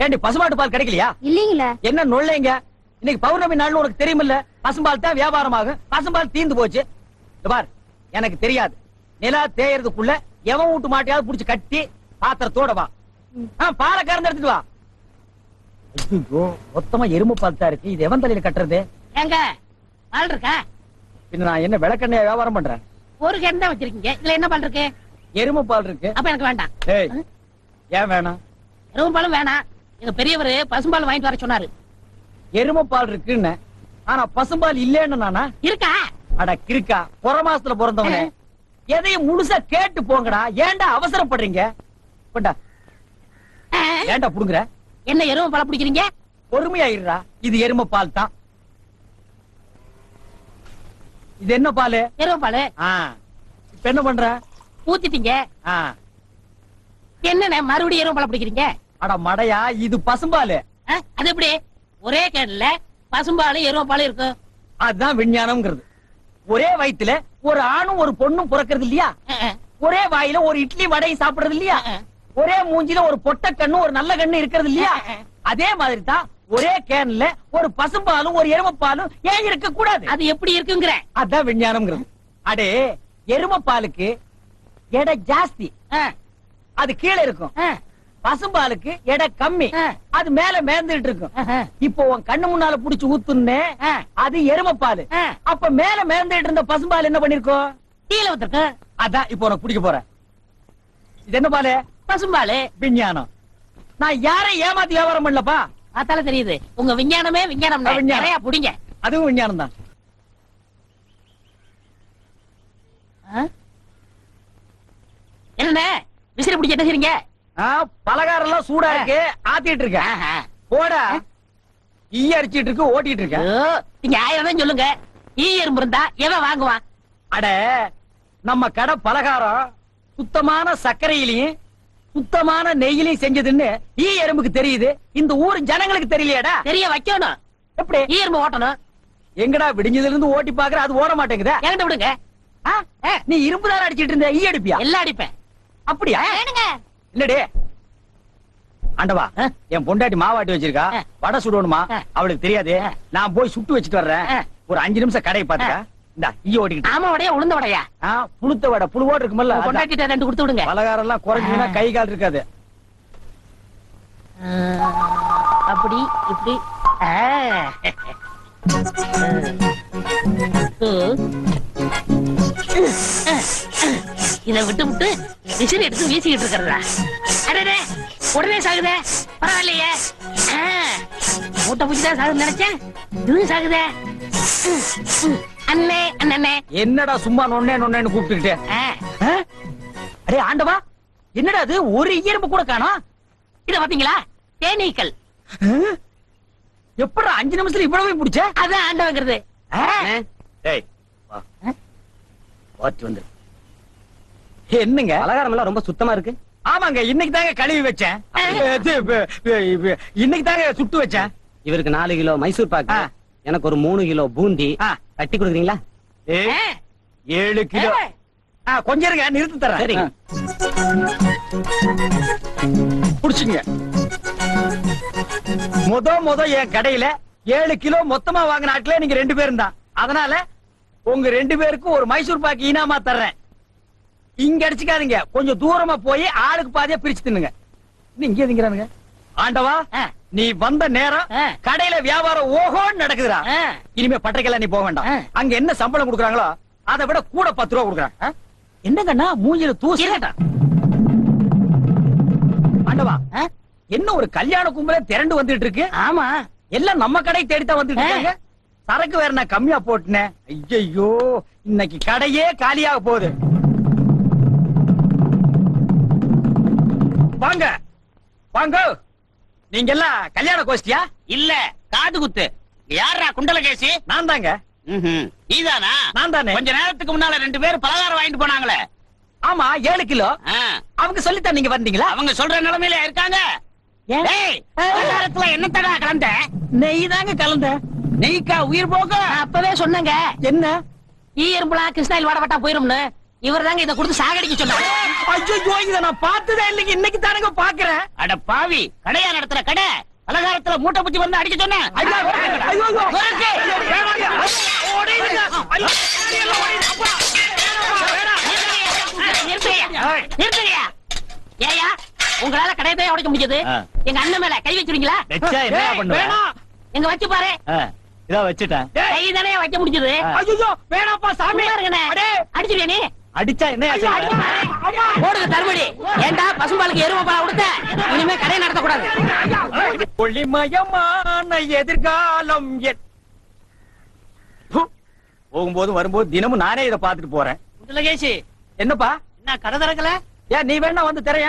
ஏண்டி பசுமாட்டு பால் கிடைக்கலையா? இல்லீங்களே. என்ன நொல்லைங்க? இன்னைக்கு பௌர்ணமி நாள்னு உனக்கு தெரியுமில்ல? பசும்பால் தான் வியாபாரமாகும். பசும்பால் தீந்து போச்சு. பார், எனக்கு தெரியாது. நிலா தேயறதுக்குள்ள எவன் வீட்டு மாட்டையாவது புடிச்சு கட்டி பாத்திரத்தோட வா. பாலை கறந்து எடுத்துட்டு வா. ஐயோ, மொத்தமா எறும்பு பால் தான் இருக்கு. இது எவன் தலையில கட்டுறது? ஏங்க பால் இருக்கா? பின்ன நான் என்ன விளக்கெண்ணெய் வியாபாரம் பண்றேன்? ஒரு கேன் தான் வச்சிருக்கீங்க. இதுல என்ன பால் இருக்கு? எறும்பு பால் இருக்கு. அப்ப எனக்கு வேண்டாம். ஏய், ஏன் வேணாம்? எருமை பாலும் வேணாம். எங்க பெரியவர் பசும்பால் வாங்கிட்டு வர சொன்னாரு. எருமை பால் இருக்குன்னு, ஆனா பசும்பால் இல்லன்னு நானா? இருக்கா? அட கிறுக்கா, புற மாசத்துல பிறந்தவனே, எதையும் முழுசா கேட்டு போங்கடா. ஏன்டா அவசரப்படுறீங்க? கொண்டா. ஏன்டா புடுங்குற? என்ன எருமை பால் பிடிக்கிறீங்க? பொறுமையாயிடுறா. இது எருமை பால் தான். இது என்ன பால்? எருமை பால். இப்ப என்ன பண்ற? ஊத்திட்டீங்க. என்னண்ணே மறுபடியும் எருமை பால் பிடிக்கிறீங்க? அட மடையா, இது பசும்பால். அது எப்படி ஒரே கேன்ல பசும்பாலும் எருமை பாலும் இருக்கு? அதுதான் விஞ்ஞானம்ங்கிறது. ஒரே வயித்துல ஒரு ஆணும் ஒரு பொண்ணும் பிறக்கிறது இல்லையா? ஒரே வாயில ஒரு இட்லி வடையும் சாப்பிடுறது இல்லையா? ஒரே மூஞ்சில ஒரு பொட்ட கண்ணு ஒரு நல்ல கண்ணு இருக்கிறது இல்லையா? அதே மாதிரி தான் ஒரே கேன்ல ஒரு பசும்பாலும் ஒரு எருமைப்பாலும் ஏன் இருக்க கூடாது? அது எப்படி இருக்குங்கிற? அதான் விஞ்ஞானம்ங்கிறது. அடே, எருமைப்பாலுக்கு எடை ஜாஸ்தி, அது கீழே இருக்கும். பசும்பாலுக்கு எடை கம்மி, அது மேல மேந்துட்டு இருக்கும். இப்போ உன் கண்ணு முன்னால புடிச்சு ஊத்துனே, அது எருமைப்பால். அப்ப மேல மேந்துட்டு இருந்த பசும்பால் என்ன பண்ணிருக்கோம்? கீழே ஊத்திருக்கு. அதான் இப்போ உனக்கு பிடிக்க போறேன். இது என்ன பாலு? பசும்பாலு. விஞ்ஞானம். நான் யாரை ஏமாத்தி வியாபாரம் பண்ணலப்பா. அதால தெரியுது உங்க விஞ்ஞானமே விஞ்ஞானம். நிறைய புடிங்க. அதுவும் விஞ்ஞானம் தான். என்ன விசிறி பிடிக்க என்ன செய்றீங்க? பலகாரம் எல்லாம் சூடா இருக்கு, ஆத்திட்டு இருக்கேன். போடா, ஈ அரிச்சிட்டு இருக்கு, ஓட்டிட்டு இருக்கேன். நீங்க 1000 தான் சொல்லுங்க. ஈ எறும்பு இருந்தா எவன் வாங்குவான்? அட, நம்ம கடை பலகாரம் சுத்தமான சர்க்கரையிலையும் சுத்தமான நெய்யிலையும் செஞ்சதுன்னு ஈ எறும்புக்கு தெரியுது. இந்த ஊர் ஜனங்களுக்கு தெரியலையாடா? தெரிய வைக்கணும். எப்படி? ஈ எறும்பு ஓட்டணும். எங்கடா விடிஞ்சதுல இருந்து ஓட்டி பாக்குற, அது ஓட மாட்டேங்குதா? என்கிட்ட விடுங்க. நீ இரும்பு தானே அடிச்சிட்டு இருந்த, ஈ அடிப்பியா? எல்லாம் அடிப்பேன். அப்படியா? இல்லடே ஆண்டவா, என் பொண்டாட்டி மாவாட்டி வச்சிருக்கா, வடை சுடணுமா? அவளுக்கு தெரியாது. நான் போய் சுட்டு வச்சுட்டு வர்றேன். ஒரு 5 நிமிஷம் கடையை பாத்துக்க. இந்த ஈ ஓடிக்கிட்டு. ஆமா, வடையா உளுந்த வடையா? புளுத்த வடை, புழுவோடு இருக்குமல்ல. பொண்டாட்டிட்ட 2 கொடுத்து விடுங்க. பலகாரம் எல்லாம் குறைஞ்சுன்னா கை கால் இருக்காது. அப்படி இப்படி. இத விட்டு விட்டு விசிறி எடுத்து வீசிக்கிட்டு இருக்கிறதா? அடடே, உடனே சாகுதே. பரவாயில்லையே, மூட்டை பூச்சிதான் சாகுது நினைச்சேன். இதுவும் சாகுதே. அண்ணே அண்ணே, என்னடா சும்மா நொண்ணே நொண்ணேன்னு கூப்பிட்டுக்கிட்டே? அடே ஆண்டவா, என்னடா அது, ஒரு ஈரம்பு கூட காணோம். இத பாத்தீங்களா? தேனீக்கள். எப்படா 5 நிமிஷத்துல இவ்வளவு பிடிச்ச? அதான் ஆண்டவங்கிறது. என்னங்க பலகாரம் எல்லாம் ரொம்ப சுத்தமா இருக்கு? ஆமாங்க, இன்னைக்கு தாங்க கழுவி வச்சேன். இன்னைக்கு தாங்க சுட்டு வச்சேன். இவருக்கு 4 கிலோ மைசூர் பாக்கு, எனக்கு ஒரு 3 கிலோ பூந்தி கட்டி கொடுக்குறீங்களா? 7 கிலோ. கொஞ்சம் இருங்க, நிறுத்தி தரேன். சரிங்க. புடிச்சுங்க. முத என் கடையில 7 கிலோ மொத்தமா வாங்கின ஆட்களே நீங்க 2 பேரும் தான். அதனால உங்க 2 பேருக்கும் ஒரு மைசூர் பாக்கு இனாமா தர்றேன். இங்க அடிச்சுக்காதீங்க, கொஞ்சம் தூரமா போய் ஆளுக்கு பாதியா பிரிச்சு தின்னுங்க. இங்க திங்கிறானுங்க. ஆண்டவா, நீ வந்த நேரம் கடையில வியாபாரம் ஓஹோன்னு நடக்குதுடா. இனிமே பட்டறைக்கெல்லாம் நீ போக வேண்டாம். அங்க என்ன சம்பளம் கொடுக்குறாங்களோ அதை விட கூட 10 ரூபா கொடுக்குறாங்க. என்னங்கண்ணா மூஞ்சில தூசி? ஆண்டவா, என்ன ஒரு கல்யாண கும்பல திரண்டு வந்துட்டு இருக்கு? ஆமா, எல்லாம் நம்ம கடை தேடித்தான் வந்துட்டு இருக்காங்க. சரக்கு வேற நான் கம்மியா போட்டுனேன். ஐயோ, இன்னைக்கு கடையே காலியாக போகுது. வாங்க வாங்க, நீங்க எல்லாம் கல்யாண கோஷ்டியா? இல்ல, காது குத்து. யாரா குண்டலகேசி? நான் தாங்க. நீதானா? நான் தானே. கொஞ்ச நேரத்துக்கு முன்னால 2 பேர் பலகாரம் வாங்கிட்டு போனாங்களே. ஆமா, 7 கிலோ. அவங்க சொல்லித்தான் நீங்க வந்தீங்களா? அவங்க சொல்ற நிலைமையில இருக்காங்க. பலகாரத்துல என்னத்தடா கலந்த? நெய் தாங்க கலந்த. நெய்க்கா உயிர் போக? அப்பவே சொன்னங்க. என்ன? ஈ எறும்புலாம் கிருஷ்ணாயில் வாட வட்டா போயிரும்னு. இவர் தாங்க இதை கொடுத்து சாகடிக்க சொன்னாரு. ஐயோ இத நான் பார்த்ததே இல்லைங்க, இன்னைக்கு தானங்க பாக்குறேன். அட பாவி, கடையா நடத்துற கடை பலகாரத்துல மூட்டை பூச்சி வந்து அடிக்க சொன்னேன். ஐயோ, ஐயோ, ஐயோ. ஓடிடுங்க. ஐயோ, அப்பா. நிறுத்துறியா? ஏயா உங்களால கடையத்தையே உடைக்க முடியாது. எங்க அண்ணன் மேல கை வச்சிருக்கீங்களா? வெச்சா என்னையா பண்ணுவ? வேணாம். எங்க வச்சு பாரு. இதோ வச்சுட்டேன். கை தானே வைக்க முடிஞ்சது. ஐயோ வேணாப்பா சாமி. இருக்கனே அடிச்சிருவியா நீ? அடிச்சா என்னையா செய்வ? போடுங்க தருமடி. ஏண்டா பசும்பாலுக்கு எருமை பால் கொடுத்த? இனிமே கடையை நடத்த கூடாது. ஒளிமயமான எதிர்காலம் போகும்போது வரும்போது தினமும் நானே இதை பாத்துட்டு போறேன். முதலகேசி, என்னப்பா என்ன கடை திறக்கல? ஏன் நீ வேணா வந்து திரைய?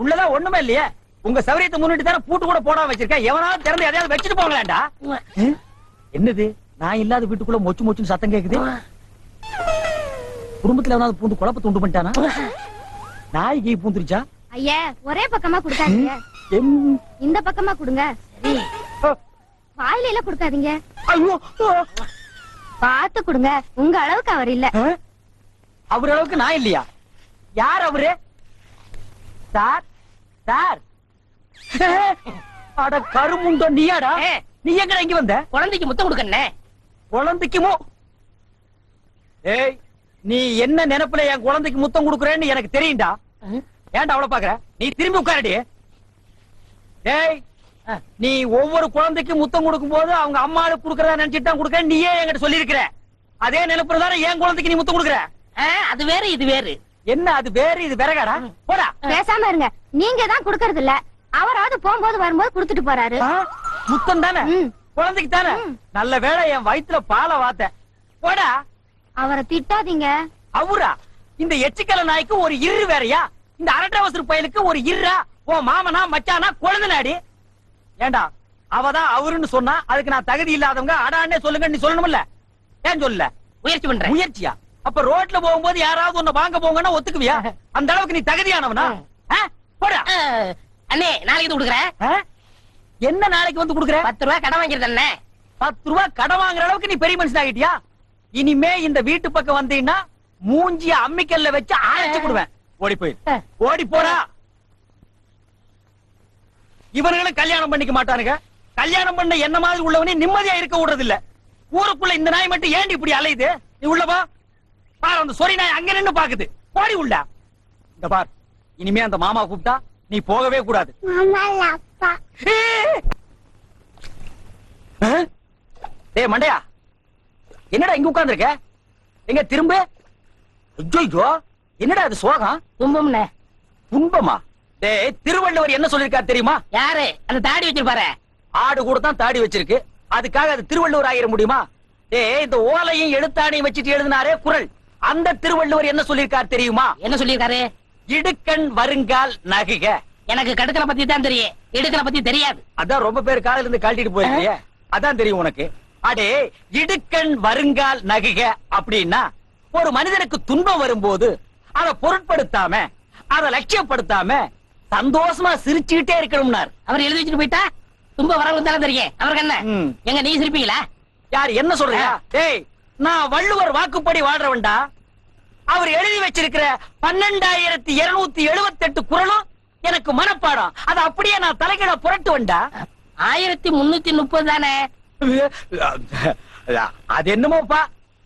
உள்ளதான் ஒண்ணுமே இல்லையே. உங்க சௌரியத்தை முன்னிட்டு தானே பூட்டு கூட போடாம வச்சிருக்கேன். எவனாவது திறந்து எதையாவது வச்சுட்டு போங்களேன்டா. என்னது நான் இல்லாத வீட்டுக்குள்ள மொச்சு மொச்சுன்னு சத்தம் கேக்குது? குடும்பத்துல எவனாவது பூந்து குழப்பத்தை உண்டு பண்ணிட்டானா? நாய்க்கு பூந்துருச்சா? ஐயா ஒரே பக்கமா குடுக்காதீங்க, இந்த பக்கமா கொடுங்க. வாயில எல்லாம் குடுக்காதீங்க, ஐயோ பார்த்து கொடுங்க. உங்க அளவுக்கு அவர் இல்ல. அவர் அளவுக்கு நான் இல்லையா? யார் அவரு? Sir sir. அட கருமுண்டோ நீயாடா? நீ எங்க இங்க வந்த? குழந்தைக்கு முத்தம் கொடுக்கண்ணே. குழந்தைக்குமோ? ஏய் நீ என்ன நினைப்புல என் குழந்தைக்கு முத்தம் கொடுக்கறேன்னு எனக்கு தெரியும்டா. ஏன்டா அவளை பாக்குற? நீ திரும்பி உட்காரடி. ஏய் நீ ஒவ்வொரு குழந்தைக்கு முத்தம் கொடுக்கும் போது அவங்க அம்மாளுக்கு கொடுக்கறதா நினைச்சிட்டு தான் கொடுக்க. நீயே என்கிட்ட சொல்லி இருக்கிற. அதே நினைப்புல தானே என் குழந்தைக்கு நீ முத்தம் கொடுக்கற. அது வேற இது வேறு. என்ன அது வேறு இது விறகாடா? போடா. பேசாம இருங்க. நீங்க தான் குடுக்கறது இல்ல. அவராவது போகும்போது வரும்போது குடுத்துட்டு போறாரு. முத்தம் தானே குழந்தைக்கு தானே? நல்ல வேளை என் வயித்துல பாலை வாத்த. போடா. அவரை திட்டாதீங்க. அவரா? இந்த எச்சிக்கல நாய்க்கு ஒரு இரு வேறையா? இந்த அரட்டவசர் பயலுக்கு ஒரு இருரா? ஓ மாமனா மச்சானா குழந்தைனாடி. ஏண்டா அவதான் அவருன்னு சொன்னா அதுக்கு நான் தகுதி இல்லாதவங்க அடான்னே சொல்லுங்க நீ சொல்லணும்ல? ஏன் சொல்லல? முயற்சி பண்றேன். முயற்சியா? அப்ப ரோட்ல போகும்போது யாராவது ஒண்ணு வாங்க போங்கன்னா ஒத்துக்குவியா? அந்த அளவுக்கு நீ தகுதியானவனா? போடா. அண்ணே நாளைக்கு இது கொடுக்குறேன். என்ன நாளைக்கு வந்து கொடுக்குற? 10 ரூபாய் கடன் வாங்கிருந்த அண்ணே. 10 ரூபாய் கடன் வாங்குற அளவுக்கு நீ பெரிய மனுஷன் ஆகிட்டியா? இனிமே இந்த வீட்டு பக்கம் வந்தீங்கன்னா மூஞ்சிய அம்மிக்கல்ல வச்சு ஆரம்பிச்சு கொடுவேன். ஓடி போய் ஓடி போடா. இவர்களும் கல்யாணம் பண்ணிக்க மாட்டானுங்க. கல்யாணம் பண்ண என்ன மாதிரி உள்ளவனே நிம்மதியா இருக்க விடுறது இல்ல. ஊருக்குள்ள இந்த நாய் மட்டும் ஏண்டி இப்படி அலையுது? நீ உள்ளவா பாரு. அந்த சொறி நாய் அங்க நின்னு பாக்குது. ஓடி உள்ள. இந்த பார் இனிமே அந்த மாமா கூப்பிட்டா நீ போகவே கூடாது. டேய் மண்டையா, என்னடா இங்க உட்கார்ந்து இருக்க? எங்க திரும்ப? ஐயோ என்னடா அது சோகம்? துன்பம்ண்ணே. துன்பமா? டேய் திருவள்ளுவர் என்ன சொல்லிருக்காரு தெரியுமா? யாரு அந்த தாடி வச்சிருப்பாரு? ஆடு கூட தான் தாடி வச்சிருக்கு. அதுக்காக அது திருவள்ளுவர் ஆயிர முடியுமா? டேய் இந்த ஓலையும் எழுத்தாணையும் வச்சுட்டு எழுதினாரே குறள், அந்த திருவள்ளுவர் என்ன சொல்லிருக்காரு தெரியுமா? என்ன சொல்லிருக்காரு? இடுக்கண் வருங்கால் நகுக. எனக்கு கடுக்கனை பத்தி தான் தெரியும், இடுக்கனை பத்தி தெரியாது. அதான் ரொம்ப பேர் காலையில இருந்து கழட்டிட்டு போயிருக்கிய, அதான் தெரியும் உனக்கு. அடே இடுக்கண் வருங்கால் நகுக அப்படின்னா ஒரு மனிதனுக்கு துன்பம் வரும்போது அதை பொருட்படுத்தாம அதை லட்சியப்படுத்தாம சந்தோஷமா சிரிச்சுக்கிட்டே இருக்கணும்னார். அவர் எழுதி வச்சுட்டு போயிட்டா துன்பம் வரவங்க தானே தெரியும். அவருக்கு என்ன? எங்க நீ சிரிப்பீங்களா? யார் என்ன சொல்றியா? டேய் நான் வள்ளுவர் வாக்குப்படி வாழ்றவன்டா. அவர் எழுதி வச்சிருக்கிற 12,278 குறளும் எனக்கு மனப்பாடம். அது அப்படியே நான் தலைகீழ புரட்டுவன்டா. 1330 தானே? அது என்னமோப்பா,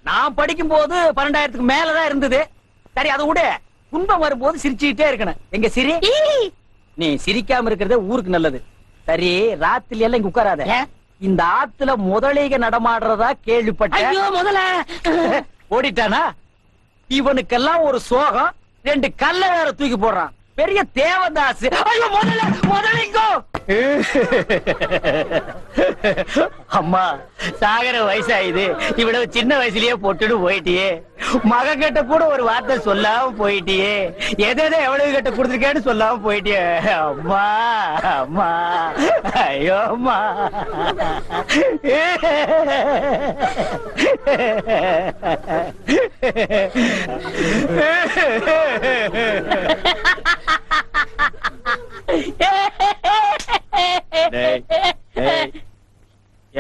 நான் படிக்கும் போது 12,000க்கு மேலதான் இருந்தது. சரி அதை விட துன்பம் வரும்போது சிரிச்சுக்கிட்டே இருக்கணும். எங்க சிரி? நீ சிரிக்காம இருக்கிறது ஊருக்கு நல்லது. சரி ராத்திரி எல்லாம் இங்க உட்காராத. இந்த ஆத்துல முதலைக நடமாடுறதா கேள்விப்பட்டேன். ஐயோ முதல்ல ஓடிட்டானா? இவனுக்கெல்லாம் ஒரு சோகம், 2 கல்ல வேற தூக்கி போடுறான். பெரிய தேவதாஸ். ஐயோ முதல்ல முதலிங்கோ. அம்மா சாகர வயசாயுது, இவ்வளவு சின்ன வயசுலயே பொட்டுன்னு போயிட்டியே. மகன் கிட்ட கூட ஒரு வார்த்தை சொல்லாம போயிட்டியே. எதை எவ்வளவு கிட்ட கொடுத்துருக்கேன்னு சொல்லாம போயிட்டியே. அம்மா அம்மா ஐயோ அம்மா.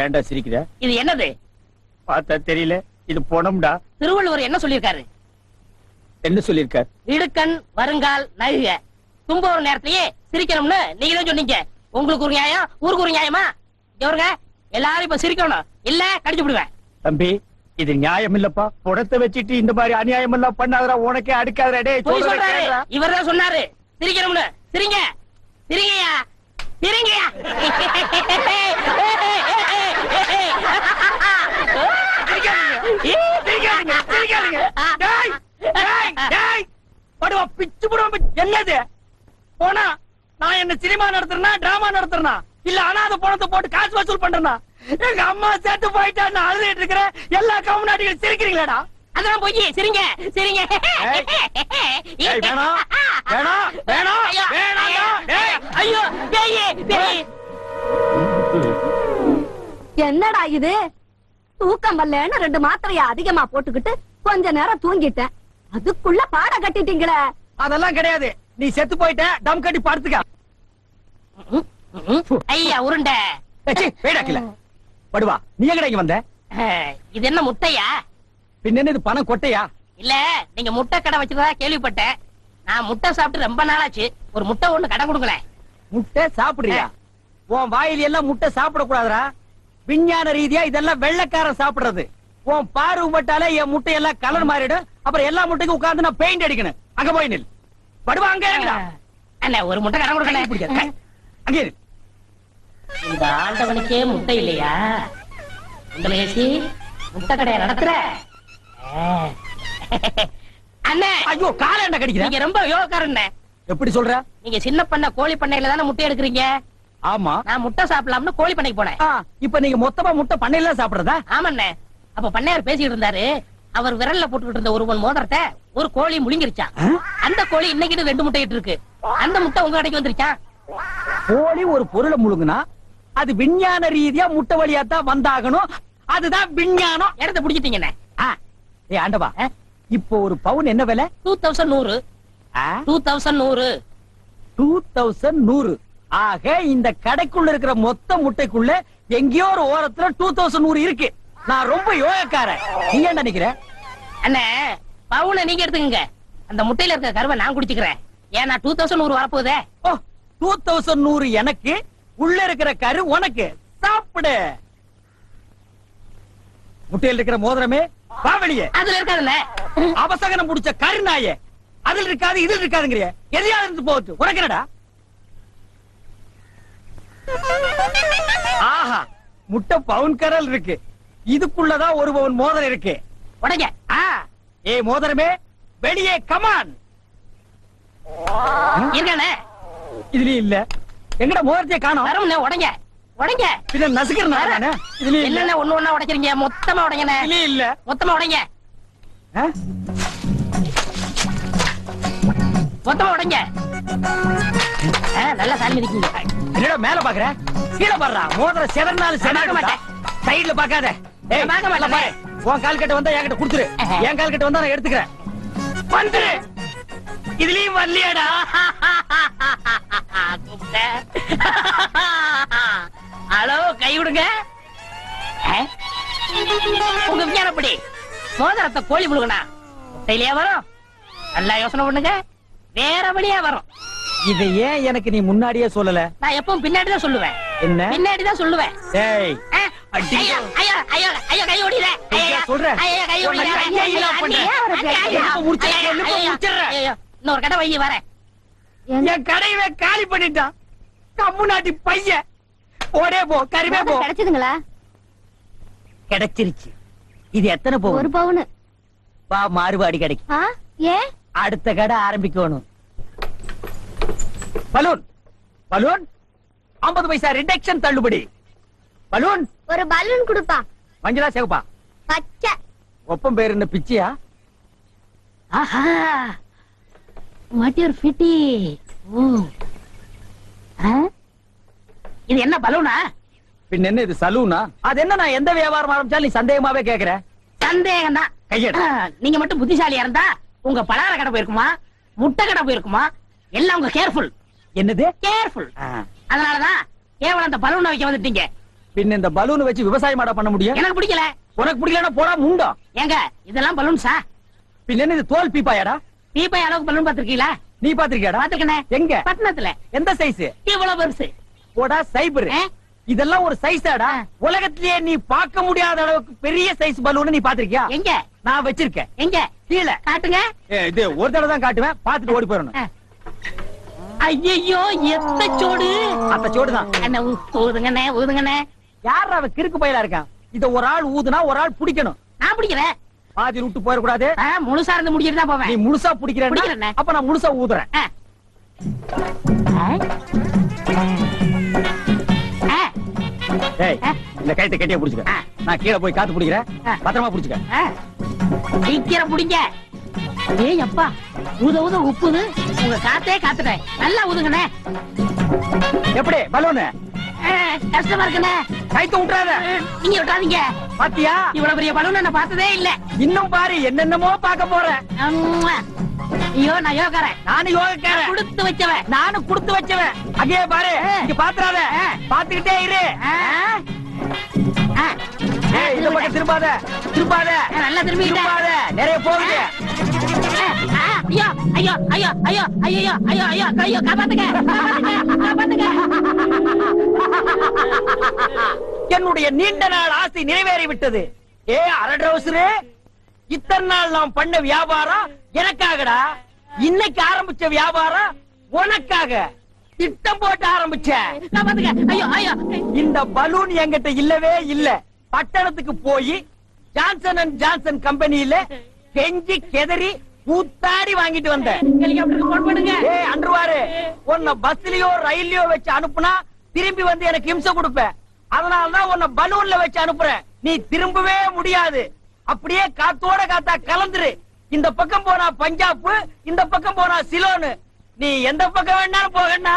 ஏன்டா சிரிக்கிற? இது என்னது? பார்த்தா தெரியல, இது பொணம்டா. திருவள்ளுவர் என்ன சொல்லிருக்காரு? என்ன சொல்லிருக்கார்? இடுக்கண் வருங்கால் நகுக தும்ப ஒரு நேரத்திலேயே சிரிக்கணும்னு நீங்க தான் சொன்னீங்க. உங்களுக்கு ஒரு நியாயம், ஊருக்கு ஒரு நியாயமா? இவருங்க எல்லாரும் இப்ப சிரிக்கணும், இல்ல கடிச்சு விடுவேன். தம்பி இது நியாயம் இல்லப்பா. புடத்தை வச்சிட்டு இந்த மாதிரி அநியாயம் எல்லாம் பண்ணாதடா, உனக்கே அடுக்காதடா. டேய் போய் சொல்றத சொல்றாரு, கேளுடா. இவர்தான் சொன்னாரு சிரிக்கணும்னு. சிரிங்க சிரிங்கயா சிரிங்கயா. சிரிக்காதீங்க, சிரிக்காதீங்க. டேய், டேய், டேய். படுவா, பிச்சு புடுவா. என்னது போனா நான் என்ன சினிமா நடத்துறேனா டிராமா நடத்துறேனா இல்ல அனாத பணத்தை போட்டு காசு வசூல் பண்றேனா? எங்க அம்மா செத்து போயிட்டா நான் அழுதுட்டு இருக்கிறேன், எல்லா கம்முனாட்டிகளும் சிரிக்கிறீங்களாடா? அதான் போய் சிரிங்க சிரிங்க. ஏய், வேணாம் வேணாம் வேணாம் வேணாம்டா. டேய், ஐயோ பேயே பேயே. என்னடா இது? தூக்கம் வரலன்னு 2 மாத்திரைய அதிகமா போட்டுக்கிட்டு கொஞ்ச நேரம் தூங்கிட்டேன். அதுக்குள்ள பாட கட்டிட்டீங்களே. அதெல்லாம் கிடையாது. நீ செத்து போயிட்ட, டம் கட்டி படுத்துக்க. ஐயா உருண்டை. வேடாக்கல படுவா. நீ எங்கடா இங்க வந்த? இது என்ன முட்டையா? பின்ன என்ன இது பணம் கொட்டையா? இல்ல நீங்க முட்டை கடை வச்சிருந்தா கேள்விப்பட்டேன். நான் முட்டை சாப்பிட்டு ரொம்ப நாளாச்சு. ஒரு முட்டை ஒண்ணு கடை கொடுங்களேன். முட்டை சாப்பிடுறியா? உன் வாயில எல்லாம் முட்டை சாப்பிட கூடாதுடா. விஞ்ஞான ரீதியா இதெல்லாம் வெள்ளைக்காரன் சாப்பிடுறது. உன் பார்வை பட்டாலே என் முட்டை எல்லாம் கலர் மாறிடும். அப்புறம் எல்லா முட்டைக்கும் உட்கார்ந்து நான் பெயிண்ட் அடிக்கணும். அங்க போய் நில். படுவா, அங்க இறங்குடா. அண்ணா ஒரு முட்டை கடை கொடுக்கல. பிடிக்காது. அங்கே இரு. இந்த ஆண்டவனுக்கே முட்டை இல்லையா? உங்களுக்கு முட்டை கடையை நடத்துற அண்ணே. ஐயோ, கால என்ன கடிக்கிறேன்? நீங்க ரொம்ப யோகக்காரன். எப்படி சொல்ற? நீங்க சின்ன பண்ண கோழி பண்ணையில தானே முட்டை எடுக்கிறீங்க. ஆமா. நான் முட்டை சாப்பிடலாம்னு கோழி பண்ணைக்கு போனேன். இப்ப நீங்க மொத்தமா முட்டை பண்ணையில சாப்பிடுறதா? ஆமாண்ணே. அப்ப பண்ணையார் பேசிட்டு இருந்தாரு. அவர் விரல்ல போட்டுக்கிட்டு இருந்த ஒரு மோதிரத்தை ஒரு கோழி முழுங்கிருச்சான். அந்த கோழி இன்னைக்கு 2 முட்டை இட்டு இருக்கு. அந்த முட்டை உங்க கடைக்கு வந்துருச்சான். கோழி ஒரு பொருளை முழுங்குனா அது விஞ்ஞான ரீதியா முட்டை வழியா தான் வந்தாகணும். அதுதான் விஞ்ஞானம். இடத்த புடிச்சிட்டீங்கண்ணே. ஏய் ஆண்டவா, இப்போ ஒரு பவுன் என்ன விலை? 2100. 2100. 2100. ஆக இந்த கடைக்குள்ள இருக்கிற மொத்த முட்டைக்குள்ள எங்கேயோ ஒரு ஓரத்துல 2100 இருக்கு. நான் ரொம்ப யோகக்காரன். நீ என்ன நினைக்கிற? அண்ணே பவுனை நீங்க எடுத்துக்கங்க. அந்த முட்டையில இருக்க கருவை நான் குடிச்சுக்கிறேன். ஏன்னா 2100 வரப்போதே. ஓ, 2100 எனக்கு, உள்ள இருக்கிற கரு உனக்கு. சாப்பிடு. முட்டையில் இருக்கிற மோதிரமே வா வெளியே. அதுல இருக்காதுல்ல. அவசகனம் முடிச்ச கருநாயே. அதில் இருக்காது இதில் இருக்காதுங்கிறிய. எதையாவது இருந்து போகுது. உனக்கு என்னடா? ஆஹா, முட்டை பவுன் கரல் இருக்கு. இதுக்குள்ளதான் ஒரு பவுன் மோதிரம் இருக்கு. உடைங்க. ஏய் மோதிரமே வெளியே கமான். இருக்கானே இதுலயும் இல்ல. எங்கட மோதிரத்தை காணோம். வரமுண்ணே. உடைங்க உடைங்க. பின்ன நசுக்கிறேன். இதுலயும் இல்ல. என்னென்ன ஒண்ணு ஒண்ணா உடைக்கிறீங்க? மொத்தமா உடைங்கண்ணே. இதுலயும் இல்ல. மொத்தமா உடைங்க. மொத்தமா உடைங்க. நல்லா சாமி இருக்கீங்க. என்னடா மேல பாக்குற? கீழே பாடுறா. மோதிரம் செதறனாலும் செதற மாட்டேன். சைடுல பாக்காத. ஏய் பார்க்க மாட்டேன். பாரு. உன் கால் கட்ட வந்தா என்கிட்ட குடுத்துரு. என் கால் கட்ட வந்தா நான் எடுத்துக்கிறேன். வந்துரு. இதுலயும் வரலையாடா? ஹலோ, கை விடுங்க. உங்க விஞ்ஞானப்படி மோதிரத்தை கோழி முழுகனா முட்டையிலேயே வரும். நல்லா யோசனை பண்ணுங்க. வேற வழியா வரும். இதை ஏன் எனக்கு நீ முன்னாடியே சொல்லல? நான் எப்பவும் பின்னாடிதான் சொல்லுவேன். என்ன? பின்னாடிதான் சொல்லுவேன். ஏய் அடி. ஐயோ ஐயோ ஐயோ ஐயோ, கை ஓடில. ஐயா சொல்றேன். ஐயோ கை ஓடில. இன்னொரு கடை வை வரேன். என் கடையவே காலி பண்ணிட்டான். கம்முனாட்டி பையன். ஓடே போ, கறிவே போ. கிடைச்சதுங்களா? கிடைச்சிருச்சு. இது எத்தனை பவுன்? 1 பவுன். வா, மாறுபாடி கிடைக்கும். ஏன்? அடுத்த கடை ஆரம்பிக்கணும். பலூன் பலூன் 50 பைசா ரிடக்ஷன் தள்ளுபடி. பலூன் ஒரு பலூன் கொடுப்பா. மஞ்சளா சிவப்பா? பச்சை. ஒப்பம் பேரு என்ன பிச்சியா? ஆஹா, வாட் யூர் ஃபிட்டி. இது என்ன பலூனா? பின்ன என்ன இது சலூனா? அது என்ன, நான் எந்த வியாபாரம் ஆரம்பிச்சாலும் நீ சந்தேகமாவே கேக்குற. சந்தேகம் தான். கையெடு. நீங்க மட்டும் புத்திசாலியா இருந்தா உங்க பலகார கடை போயிருக்குமா, முட்டை கடை போயிருக்குமா, எல்லாம் உங்க கேர்ஃபுல். என்னது கேர்ஃபுல்? அதனாலதான் கேவலம் அந்த பலூனை வைக்க வந்துட்டீங்க. பின்ன இந்த பலூன் வச்சு விவசாயம் ஆட பண்ண முடியும்? எனக்கு பிடிக்கல. உனக்கு பிடிக்கலன்னா போடா முண்டோ. ஏங்க இதெல்லாம் பலூன்ஸா? பின்ன என்ன இது தோல் பீப்பாயாடா? தீபாய் அளவுக்கு பலூன் பாத்திருக்கீங்களா? நீ பாத்திருக்கியாடா? பாத்துக்கண்ணே. எங்க? பட்டணத்துல. எந்த சைஸ்? இவ்வளவு பெருசு. போடா சைபர். ஆ? இதெல்லாம் ஒரு சைஸாடா? உலகத்திலேயே நீ பார்க்க முடியாத அளவுக்கு பெரிய சைஸ் பலூன் நீ பாத்திருக்கியா? எங்க? நான் வச்சிருக்கேன் எங்க? கீழே. காட்டுங்க. இது ஒரு தடவை தான் காட்டுவேன், பாத்துட்டு ஓடி போயிடணும். ஐயோ எத்த சோடு. அப்ப சோடுதான். அண்ணே ஊதுங்கண்ணே, ஊதுங்கண்ணே. யார் அவ கிறுக்கு பயிலா இருக்கான்? இத ஒரு ஆள் ஊதுனா ஒரு ஆள் பிடிக்கணும். நான் பிடிக்கிறேன். பாதி விட்டு போயிடக்கூடாது. முழுசா இருந்து முடிச்சிட்டு தான் நீ போவேன். முழுசா பிடிக்கிறேன்னா பிடிக்கிறேண்ணே. அப்ப நான் முழுசா ஊதுறேன். ஆ. ஆ. டேய், இந்த கயித்தை கட்டியா புடிச்சுக்க. ஆ. நான் கீழே போய் காத்து பிடிக்கிறேன். ஆ. பத்திரமா புடிச்சுக்க. ஆ. சீக்கிரம் பிடிங்க. ஏய் அப்பா, ஊத ஊத உப்புது. உங்க காத்தே காத்துட்டேன். நல்லா ஊதுங்கண்ணே. எப்படி பலூனு? கஷ்டமா இருக்குண்ணே. கயித்து விட்டுறாத. நீங்க விட்டாதீங்க. பாத்தியா? இவ்வளவு பெரிய பலூன் நான் பார்த்ததே இல்ல. இன்னும் பாரு, என்னென்னமோ பார்க்க போறேன். ஐயோ நான் யோகாரன். நானும் யோகக்காரன். கொடுத்து வச்சவன். நானும் கொடுத்து வச்சவன். அங்கே பாரு, இங்க பாத்துறாத. பாத்துக்கிட்டே இரு. ஏய், இந்த பக்கம் திரும்பாத, திரும்பாத. நல்லா திரும்பிட்டேன். திரும்பாத, நிறைய போகுது. ஐயோ ஐயோ ஐயோ ஐயோ ஐயோ ஐயோ ஐயோ ஐயோ காப்பாத்துங்க, காப்பாத்துங்க. என்னுடைய நீண்ட நாள் ஆசை நிறைவேறி விட்டது. ஏ அரட்ரவுசரே, இத்தனை நாள் நாம் பண்ண வியாபாரம் எனக்காகடா. இன்னைக்கு ஆரம்பிச்ச வியாபாரம் உனக்காக. திட்டம் போட்டு ஆரம்பிச்ச. காப்பாத்துங்க. ஐயோ ஐயோ. இந்த பலூன் என்கிட்ட இல்லவே இல்ல. பட்டணத்துக்கு போய் ஜான்சன் அண்ட் ஜான்சன் கம்பெனியில கெஞ்சி கெதறி கூத்தாடி வாங்கிட்டு வந்தேன். ஹெலிகாப்டருக்கு போன் பண்ணுங்க. ஏய் அன்றுவாரு, உன்னை பஸ்லயோ ரயில்லயோ வச்சு அனுப்புனா திரும்பி வந்து எனக்கு இம்சை கொடுப்ப. அதனாலதான் உன்னை பலூன்ல வச்சு அனுப்புறேன். நீ திரும்பவே முடியாது. அப்படியே காத்தோட காத்தா கலந்துரு. இந்த பக்கம் போனா பஞ்சாப், இந்த பக்கம் போனா சிலோனு. நீ எந்த பக்கம் வேணாலும் போகண்ணா.